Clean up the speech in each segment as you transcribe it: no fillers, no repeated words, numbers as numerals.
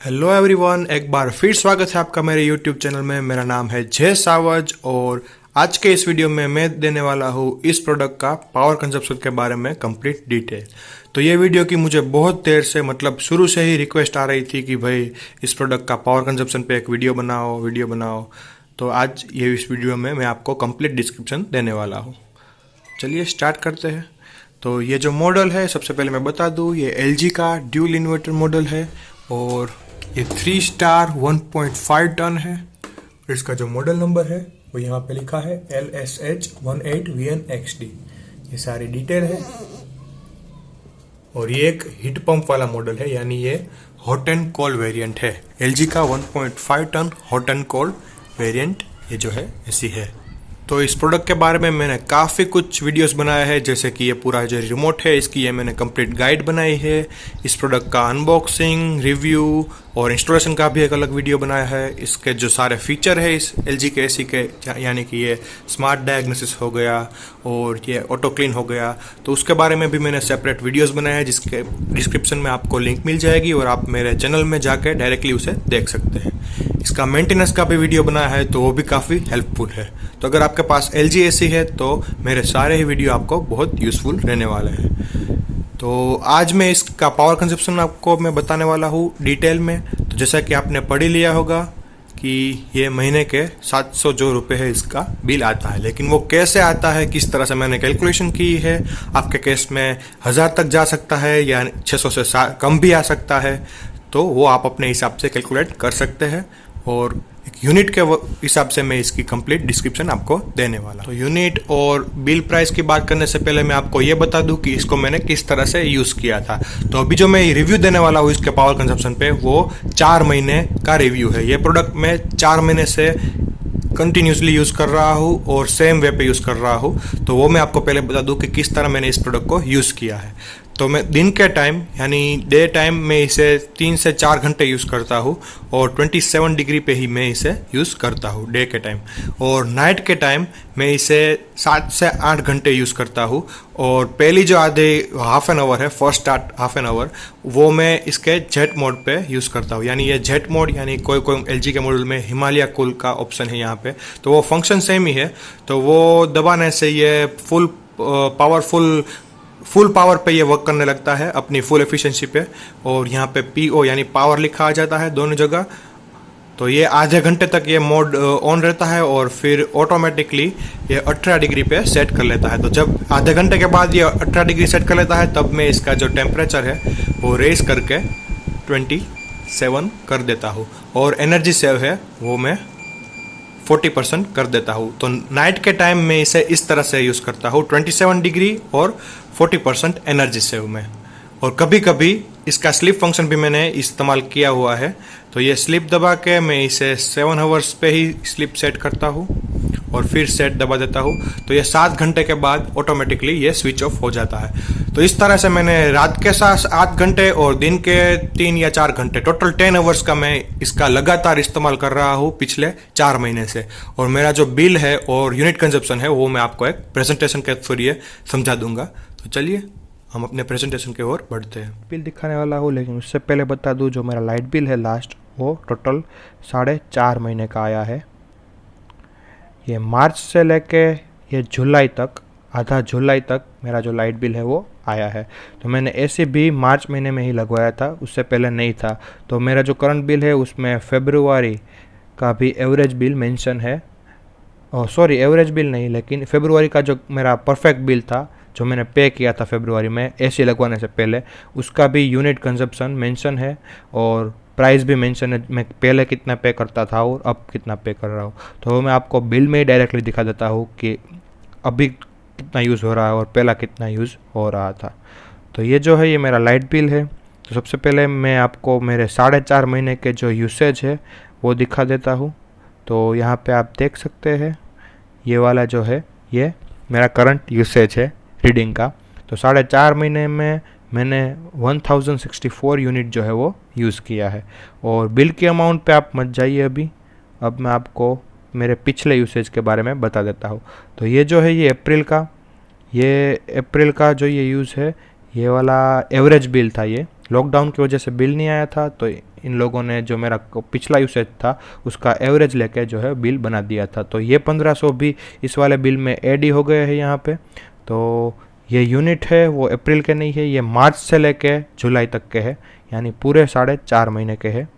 Hello everyone, एक बार फिर स्वागत है आपका मेरे यूट्यूब चैनल में। मेरा नाम है जय सावज और आज के इस वीडियो में मैं देने वाला हूँ इस प्रोडक्ट का पावर कंजप्शन के बारे में कंप्लीट डिटेल। तो ये वीडियो की मुझे बहुत देर से शुरू से ही रिक्वेस्ट आ रही थी कि भाई इस प्रोडक्ट का पावर कंजप्शन पे एक वीडियो बनाओ। तो आज ये इस वीडियो में मैं आपको कंप्लीट डिस्क्रिप्शन देने वाला हूँ। चलिए स्टार्ट करते हैं। तो ये जो मॉडल है, सबसे पहले मैं बता दूँ, ये LG का ड्यूल इन्वर्टर मॉडल है और ये 3 स्टार 1.5 टन है। और इसका जो मॉडल नंबर है वो यहाँ पे लिखा है LSH18VNXD। ये सारी डिटेल है और ये एक हीट पंप वाला मॉडल है, यानी ये हॉट एंड कोल्ड वेरिएंट है। LG का 1.5 ton hot and cold variant ये जो है ऐसी है। तो इस प्रोडक्ट के बारे में मैंने काफ़ी कुछ वीडियोस बनाया है, जैसे कि ये पूरा जो रिमोट है इसकी ये मैंने कंप्लीट गाइड बनाई है। इस प्रोडक्ट का अनबॉक्सिंग, रिव्यू और इंस्टॉलेशन का भी एक अलग वीडियो बनाया है। इसके जो सारे फीचर है इस LG के AC के, यानी कि ये स्मार्ट डायग्नोसिस हो गया और ये ऑटो क्लीन हो गया, तो उसके बारे में भी मैंने सेपरेट वीडियोस बनाए हैं, जिसके डिस्क्रिप्शन में आपको लिंक मिल जाएगी और आप मेरे चैनल में जाकर डायरेक्टली उसे देख सकते हैं। इसका मेंटेनेंस का भी वीडियो बनाया है, तो वो भी काफ़ी हेल्पफुल है। तो अगर आपके पास LG AC है तो मेरे सारे ही वीडियो आपको बहुत यूज़फुल रहने वाले हैं। तो आज मैं इसका पावर कंजप्शन आपको मैं बताने वाला हूँ डिटेल में। तो जैसा कि आपने पढ़ ही लिया होगा कि ये महीने के 700 जो रुपये है इसका बिल आता है, लेकिन वो कैसे आता है, किस तरह से मैंने कैलकुलेशन की है, आपके केस में 1000 तक जा सकता है या 600 से कम भी आ सकता है, तो वो आप अपने हिसाब से कैलकुलेट कर सकते हैं। और एक यूनिट के हिसाब से मैं इसकी कंप्लीट डिस्क्रिप्शन आपको देने वाला। तो यूनिट और बिल प्राइस की बात करने से पहले मैं आपको ये बता दूं कि इसको मैंने किस तरह से यूज़ किया था। तो अभी जो मैं रिव्यू देने वाला हूँ इसके पावर कंजप्शन पे, वो 4 महीने का रिव्यू है। ये प्रोडक्ट मैं 4 महीने से कंटिन्यूसली यूज़ कर रहा हूँ और सेम वे पे यूज़ कर रहा हूँ। तो वो मैं आपको पहले बता दूँ कि किस तरह मैंने इस प्रोडक्ट को यूज़ किया है। तो मैं दिन के टाइम यानी डे टाइम में इसे 3 से 4 घंटे यूज़ करता हूँ और 27 डिग्री पे ही मैं इसे यूज़ करता हूँ डे के टाइम। और नाइट के टाइम मैं इसे 7 से 8 घंटे यूज़ करता हूँ। और पहली जो आधे हाफ एन आवर है, first start half an hour, वो मैं इसके जेट मोड पे यूज़ करता हूँ। यानी ये जेट मोड, यानी कोई LG के मॉडल में हिमालय कूल का ऑप्शन है यहाँ पे, तो वो फंक्शन सेम ही है। तो वो दबाने से ये फुल पावर पे ये वर्क करने लगता है, अपनी फुल एफिशिएंसी पे। और यहाँ पे PO यानी पावर लिखा आ जाता है दोनों जगह। तो ये आधे घंटे तक ये मोड ऑन रहता है और फिर ऑटोमेटिकली ये 18 डिग्री पे सेट कर लेता है। तो जब आधे घंटे के बाद ये 18 डिग्री सेट कर लेता है, तब मैं इसका जो टेम्परेचर है वो रेस करके 27 कर देता हूँ। और एनर्जी सेव है वो मैं 40% कर देता हूँ। तो नाइट के टाइम में इसे इस तरह से यूज़ करता हूँ, 27 डिग्री और 40% एनर्जी सेव में। और कभी कभी इसका स्लीप फंक्शन भी मैंने इस्तेमाल किया हुआ है। तो ये स्लीप दबा के मैं इसे 7 आवर्स पे ही स्लीप सेट करता हूँ और फिर सेट दबा देता हूँ। तो ये 7 घंटे के बाद ऑटोमेटिकली ये स्विच ऑफ हो जाता है। तो इस तरह से मैंने रात के 8 घंटे और दिन के 3 या 4 घंटे, टोटल 10 आवर्स का मैं इसका लगातार इस्तेमाल कर रहा हूँ पिछले 4 महीने से। और मेरा जो बिल है और यूनिट कंजप्शन है वो मैं आपको एक प्रेजेंटेशन के थ्रू समझा दूंगा। तो चलिए हम अपने प्रेजेंटेशन की ओर बढ़ते हैं। बिल दिखाने वाला हूँ, लेकिन उससे पहले बता दूँ जो मेरा लाइट बिल है लास्ट, वो टोटल 4.5 महीने का आया है। ये मार्च से लेके ये जुलाई तक, आधा जुलाई तक मेरा जो लाइट बिल है वो आया है। तो मैंने AC भी मार्च महीने में ही लगवाया था, उससे पहले नहीं था। तो मेरा जो करंट बिल है उसमें फरवरी का भी एवरेज बिल मेंशन है। सॉरी, एवरेज बिल नहीं, लेकिन फरवरी का जो मेरा परफेक्ट बिल था जो मैंने पे किया था फरवरी में AC लगवाने से पहले, उसका भी यूनिट कंजप्शन मेंशन है और प्राइस भी मेंशन है, मैं पहले कितना पे करता था और अब कितना पे कर रहा हूँ। तो मैं आपको बिल में ही डायरेक्टली दिखा देता हूँ कि अभी कितना यूज़ हो रहा है और पहला कितना यूज़ हो रहा था। तो ये जो है ये मेरा लाइट बिल है। तो सबसे पहले मैं आपको मेरे 4.5 महीने के जो यूसेज है वो दिखा देता हूँ। तो यहाँ पे आप देख सकते हैं, ये वाला जो है ये मेरा करंट यूसेज है रीडिंग का। तो 4.5 महीने में मैंने 1064 यूनिट जो है वो यूज़ किया है। और बिल के अमाउंट पे आप मत जाइए अभी, अब मैं आपको मेरे पिछले यूसेज के बारे में बता देता हूँ। तो ये जो है ये अप्रैल का जो ये यूज़ है, ये वाला एवरेज बिल था। ये लॉकडाउन की वजह से बिल नहीं आया था, तो इन लोगों ने जो मेरा पिछला यूसेज था उसका एवरेज लेके जो है बिल बना दिया था। तो ये 1500 भी इस वाले बिल में ऐड ही हो गए हैं यहाँ पे। तो ये यूनिट है वो अप्रैल के नहीं है, ये मार्च से लेके जुलाई तक के है, यानी पूरे 4.5 महीने के है।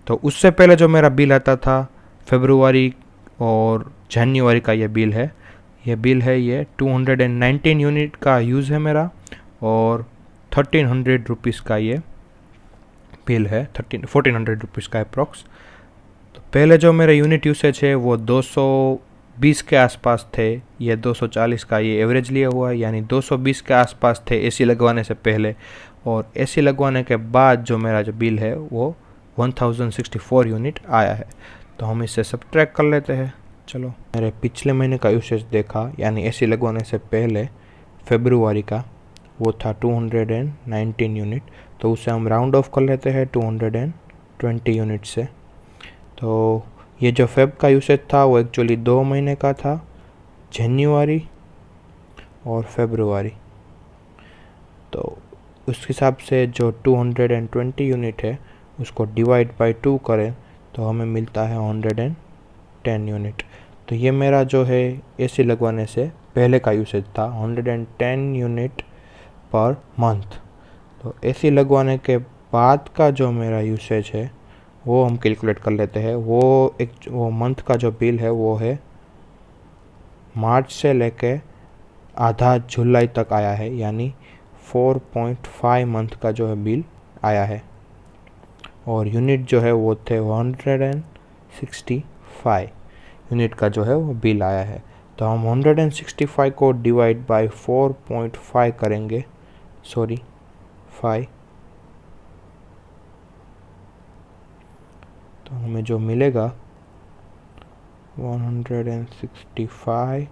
तो उससे पहले जो मेरा बिल आता था फरवरी और जनवरी का ये बिल है, ये 219 यूनिट का यूज़ है मेरा, और 1300 रुपीज़ का ये बिल है, 1400 रुपीज़ का अप्रॉक्स। तो पहले जो मेरा यूनिट यूसेज है वो 220 के आसपास थे, ये 240 का ये एवरेज लिया हुआ है, यानी 220 के आसपास थे एसी लगवाने से पहले। और एसी लगवाने के बाद जो मेरा जो बिल है वो 1064 यूनिट आया है। तो हम इससे सब्ट्रैक्ट कर लेते हैं। चलो, मेरे पिछले महीने का यूसेज देखा, यानी एसी लगवाने से पहले फरवरी का, वो था 219 यूनिट। तो उसे हम राउंड ऑफ कर लेते हैं 220 यूनिट से। तो ये जो फेब का यूसेज था वो एक्चुअली 2 महीने का था, जनवरी और फरवरी। तो उस हिसाब से जो 220 यूनिट है उसको डिवाइड बाय 2 करें तो हमें मिलता है 110 यूनिट। तो ये मेरा जो है एसी लगवाने से पहले का यूसेज था, 110 यूनिट पर मंथ। तो एसी लगवाने के बाद का जो मेरा यूसेज है वो हम कैलकुलेट कर लेते हैं। वो मंथ का जो बिल है वो है मार्च से लेके आधा जुलाई तक आया है, यानी 4.5 मंथ का जो है बिल आया है। और यूनिट जो है वो थे 165 यूनिट का जो है वो बिल आया है। तो हम 165 को डिवाइड बाय 4.5 करेंगे, 5। तो हमें जो मिलेगा 165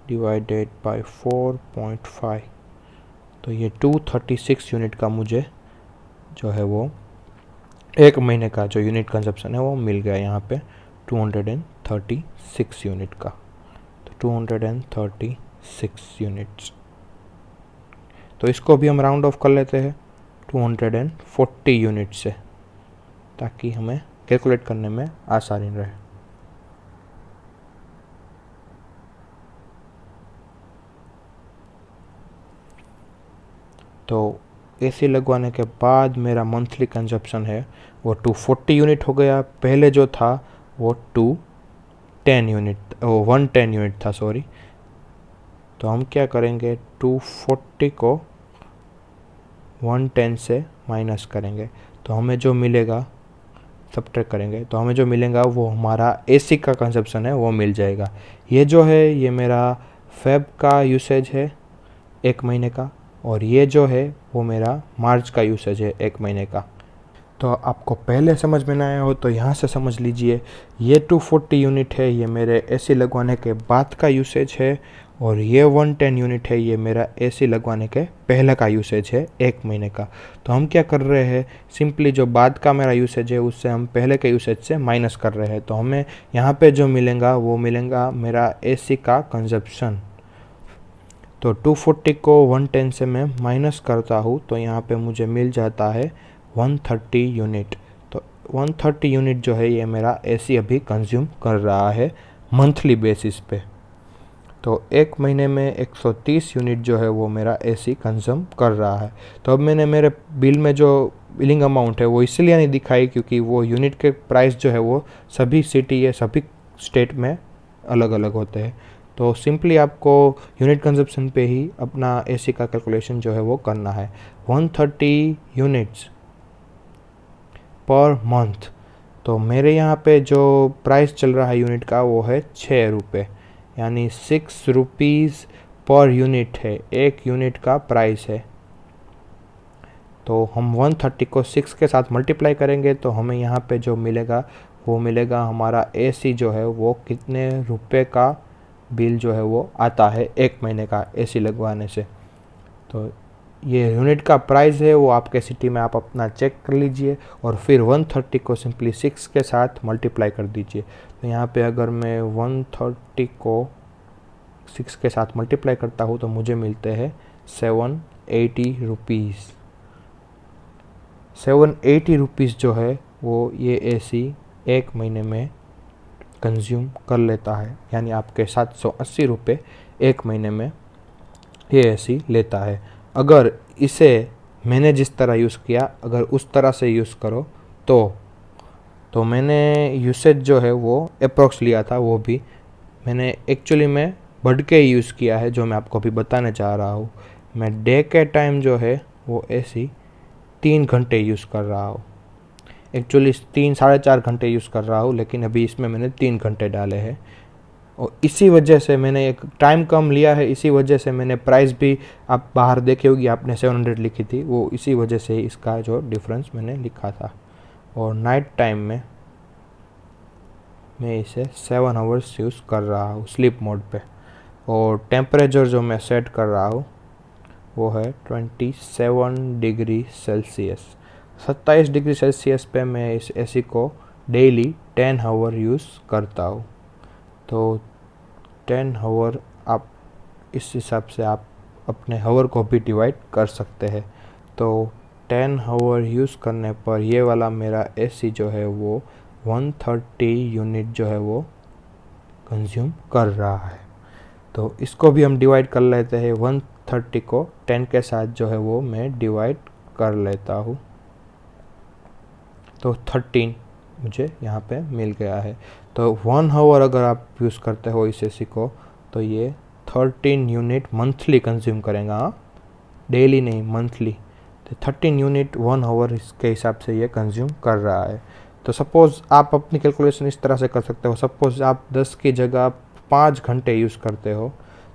डिवाइडेड बाय 4.5, तो ये 236 यूनिट का मुझे जो है वो एक महीने का जो यूनिट कंजप्शन है वो मिल गया यहाँ पे 236 यूनिट का। तो 236 यूनिट्स। तो इसको भी हम राउंड ऑफ कर लेते हैं 240 यूनिट से, ताकि हमें कैलकुलेट करने में आसानी रहे। तो एसी लगवाने के बाद मेरा मंथली कंजप्शन है वो 240 यूनिट हो गया। पहले जो था वो 110 यूनिट था, सॉरी। तो हम क्या करेंगे, 240 को 110 से माइनस करेंगे तो हमें जो मिलेगा, सब्ट्रैक्ट करेंगे तो हमें जो मिलेगा वो हमारा एसी का कंजप्शन है वो मिल जाएगा। ये जो है ये मेरा फेब का यूसेज है 1 महीने का, और ये जो है वो मेरा मार्च का यूसेज है 1 महीने का। तो आपको पहले समझ में ना आया हो तो यहाँ से समझ लीजिए, ये 240 यूनिट है ये मेरे एसी लगवाने के बाद का यूसेज है, और ये 110 यूनिट है ये मेरा एसी लगवाने के पहले का यूसेज है 1 महीने का। तो हम क्या कर रहे हैं, सिंपली जो बाद का मेरा यूसेज है उससे हम पहले के यूसेज से माइनस कर रहे हैं। तो हमें यहाँ पे जो मिलेगा वो मिलेगा मेरा एसी का कंजप्शन। तो 240 को 110 से मैं माइनस करता हूँ तो यहाँ पे मुझे मिल जाता है 130 यूनिट। तो 130 यूनिट जो है ये मेरा एसी अभी कंज्यूम कर रहा है मंथली बेसिस पे। तो 1 महीने में 130 यूनिट जो है वो मेरा एसी कंज्यूम कर रहा है। तो अब मैंने मेरे बिल में जो बिलिंग अमाउंट है वो इसलिए नहीं दिखाई क्योंकि वो यूनिट के प्राइस जो है वो सभी सिटी या सभी स्टेट में अलग अलग होते हैं। तो सिंपली आपको यूनिट कंजप्शन पे ही अपना एसी का कैलकुलेशन जो है वो करना है। 130 यूनिट्स पर मंथ। तो मेरे यहाँ पे जो प्राइस चल रहा है यूनिट का वो है 6 रुपये, यानी 6 रुपीज़ पर यूनिट है, एक यूनिट का प्राइस है। तो हम 130 को 6 के साथ मल्टीप्लाई करेंगे तो हमें यहाँ पे जो मिलेगा वो मिलेगा हमारा एसी जो है वो कितने रुपए का बिल जो है वो आता है 1 महीने का एसी लगवाने से। तो ये यूनिट का प्राइस है वो आपके सिटी में आप अपना चेक कर लीजिए, और फिर 130 को सिंपली 6 के साथ मल्टीप्लाई कर दीजिए। तो यहाँ पे अगर मैं 130 को 6 के साथ मल्टीप्लाई करता हूँ तो मुझे मिलते हैं 780 रुपीज़। 780 रुपीज़ जो है वो ये एसी 1 महीने में कंज्यूम कर लेता है, यानी आपके 780 रुपये 1 महीने में ये एसी लेता है। अगर इसे मैंने जिस तरह यूज़ किया, अगर उस तरह से यूज़ करो तो मैंने यूसेज जो है वो अप्रोक्स लिया था, वो भी मैंने एक्चुअली में बढ़ के ही यूज़ किया है, जो मैं आपको अभी बताने चाह रहा हूँ। मैं डे के टाइम जो है वो एसी 3 घंटे यूज़ कर रहा हूँ, एक्चुअली 3-4.5 घंटे यूज़ कर रहा हूँ, लेकिन अभी इसमें मैंने 3 घंटे डाले हैं। और इसी वजह से मैंने एक टाइम कम लिया है, इसी वजह से मैंने प्राइस भी आप बाहर देखी होगी, आपने 700 लिखी थी, वो इसी वजह से इसका जो डिफरेंस मैंने लिखा था। और नाइट टाइम में मैं इसे 7 आवर्स यूज़ कर रहा हूँ स्लीप मोड पे। और टेम्परेचर जो मैं सेट कर रहा हूँ वो है 27 डिग्री सेल्सियस। 27 डिग्री सेल्सियस पे मैं इस एसी को डेली 10 आवर यूज़ करता हूँ। तो 10 आवर आप इस हिसाब से आप अपने आवर को भी डिवाइड कर सकते हैं। तो 10 आवर यूज़ करने पर ये वाला मेरा एसी जो है वो 130 यूनिट जो है वो कंज्यूम कर रहा है। तो इसको भी हम डिवाइड कर लेते हैं, 130 को 10 के साथ जो है वो मैं डिवाइड कर लेता हूँ, तो 13 मुझे यहाँ पे मिल गया है। तो 1 आवर अगर आप यूज़ करते हो इस एसी को, तो ये 13 यूनिट मंथली कंज्यूम करेगा, डेली नहीं, मंथली। तो 13 यूनिट 1 आवर इसके हिसाब से ये कंज्यूम कर रहा है। तो सपोज़ आप अपनी कैलकुलेशन इस तरह से कर सकते हो, सपोज़ आप 10 की जगह 5 घंटे यूज़ करते हो,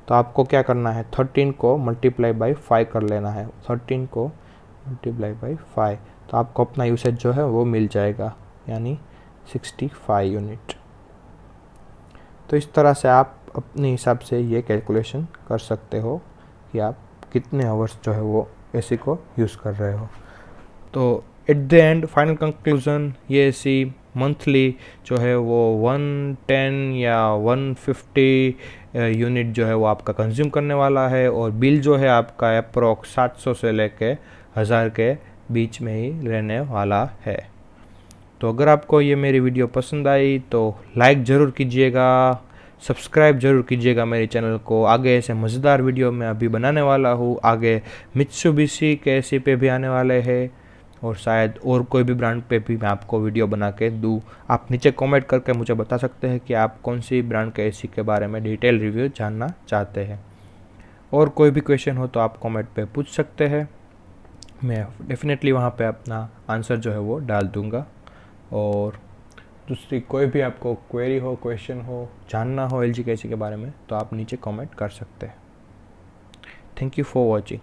तो आपको क्या करना है, 13 को मल्टीप्लाई बाई 5 कर लेना है। 13 को मल्टीप्लाई बाई 5, तो आपको अपना यूसेज जो है वो मिल जाएगा, यानी 65 यूनिट। तो इस तरह से आप अपने हिसाब से ये कैलकुलेशन कर सकते हो कि आप कितने आवर्स जो है वो एसी को यूज़ कर रहे हो। तो at the end final conclusion, ये एसी मंथली जो है वो 110 या 150 यूनिट जो है वो आपका कंज्यूम करने वाला है, और बिल जो है आपका अप्रोक्स 700 से लेके 1000 के बीच में ही रहने वाला है। तो अगर आपको ये मेरी वीडियो पसंद आई तो लाइक ज़रूर कीजिएगा, सब्सक्राइब ज़रूर कीजिएगा मेरे चैनल को। आगे ऐसे मज़ेदार वीडियो मैं अभी बनाने वाला हूँ, आगे मित्सुबिशी के एसी पे भी आने वाले हैं, और शायद और कोई भी ब्रांड पे भी मैं आपको वीडियो बना के दूँ। आप नीचे कमेंट करके मुझे बता सकते हैं कि आप कौन सी ब्रांड के एसी के बारे में डिटेल रिव्यू जानना चाहते हैं। और कोई भी क्वेश्चन हो तो आप कमेंट पे पूछ सकते हैं, मैं डेफिनेटली वहाँ पे अपना आंसर जो है वो डाल दूँगा। और दूसरी कोई भी आपको क्वेरी हो, क्वेश्चन हो, जानना हो एलजी के एसी के बारे में, तो आप नीचे कमेंट कर सकते हैं। Thank you for watching.